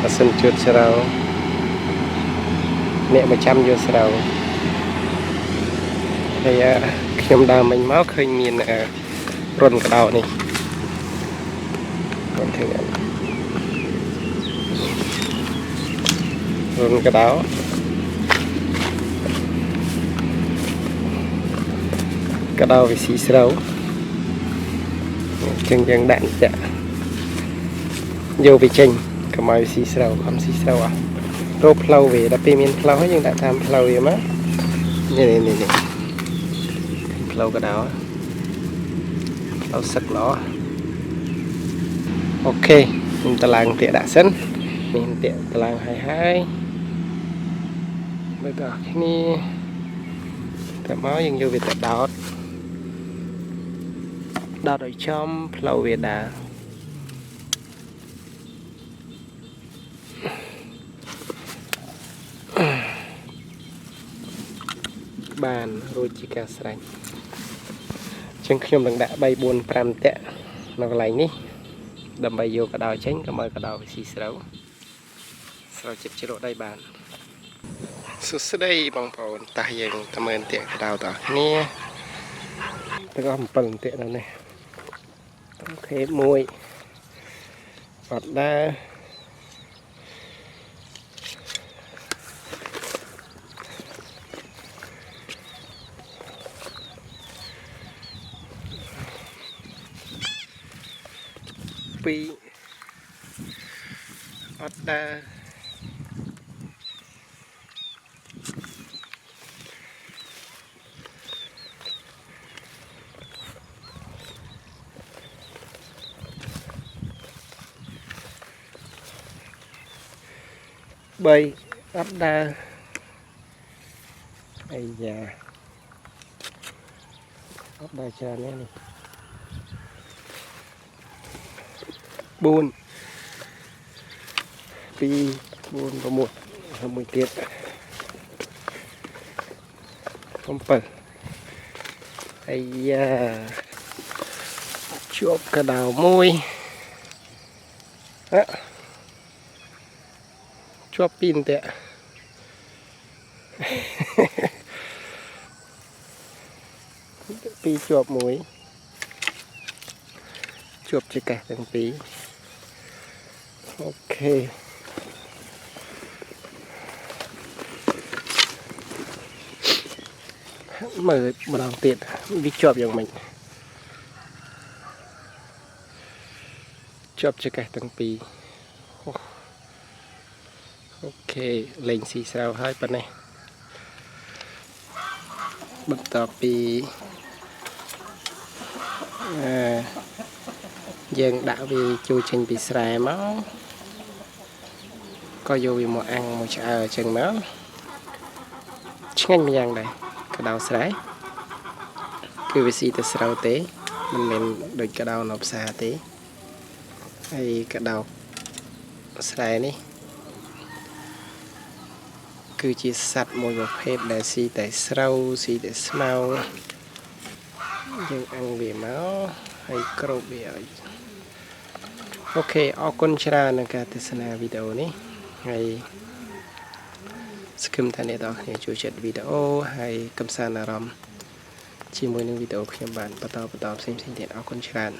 បើសិនជួតស្រូវអ្នកមកចាំយកស្រូវហើយខ្ញុំដើរមិញមកឃើញមានរន្ធកដោនេះមិនឃើញរន្ធកដោវិស៊ីស្រូវចឹងយើងដាក់ចាក់យកវាចេញកុំឲ្យវាស៊ីស្រូវខំស៊ីស្រូវអស់រកផ្លូវវាដល់ពេលមានផ្លូវហើយយើងដាក់តាមផ្លូវវាមកនេះផ្លូវកដោផ្លូវសឹកល្អអូខេខ្ញុំតឡើងតាកដាក់សិននេះតាកតឡើងហើយមើលដល់គ្នាតែមកយើងយកវាទៅដោតឲ្យចំផ្លូវវាដើរបានរួចជាការស្រេចចឹងខ្ញុំនឹងដាក់3 4 5តាក់នៅកន្លែងនេះដើម្បីយកកដោចេញកុំឲ្យកដោវាស៊ីស្រូវចិត្តជ្រក់ដីបានសួស្តីបងប្អូនតោះយើងទៅមើលតាក់កដោតោះគ្នាទាំងអស់7តាក់នៅនេះអូខេមួយបាត់ដែរពីរអត់ដែរ3អត់ដែរអាយ៉ាអត់ដែរច្រើននេះ4 2 4 6មួយទៀត7អាយ៉ាជាប់កដោមួយជាប់ពីរតាក់ពីរជាប់មួយជាប់ជាកេះទាំងពីរអូខេមើលម្ដងទៀតវាជាប់យ៉ាងម៉េចជាប់ជាកេះទាំងពីរអូខេលេងស៊ីស្រាវហើយប៉ុណ្ណេះបន្ទាប់ពីយើងដាក់វាចូលចេញពីស្រែមកក៏យកវាមកអាំងមកឆ្អើរចឹងមកឆ្ងាញ់ម្យ៉ាងដែរកដោស្រែគឺវាស៊ីតែស្រូវទេមិនមែនដូចកដោនៅផ្សារទេហើយកដោស្រែនេះគឺជាសត្វមួយប្រភេទដែលស៊ីតែស្រូវស៊ីតែស្មៅយើងអាំងវាមកហើយគ្របវាឲ្យអូខេអរគុណច្រើនក្នុងការទស្សនាវីដេអូនេះហើយសង្ឃឹមថាអ្នកទាំងអស់គ្នាចូលចិត្តវីដេអូហើយកំសាន្តអារម្មណ៍ជាមួយនឹងវីដេអូខ្ញុំបានបន្តផ្សេងៗទៀតអរគុណច្រើន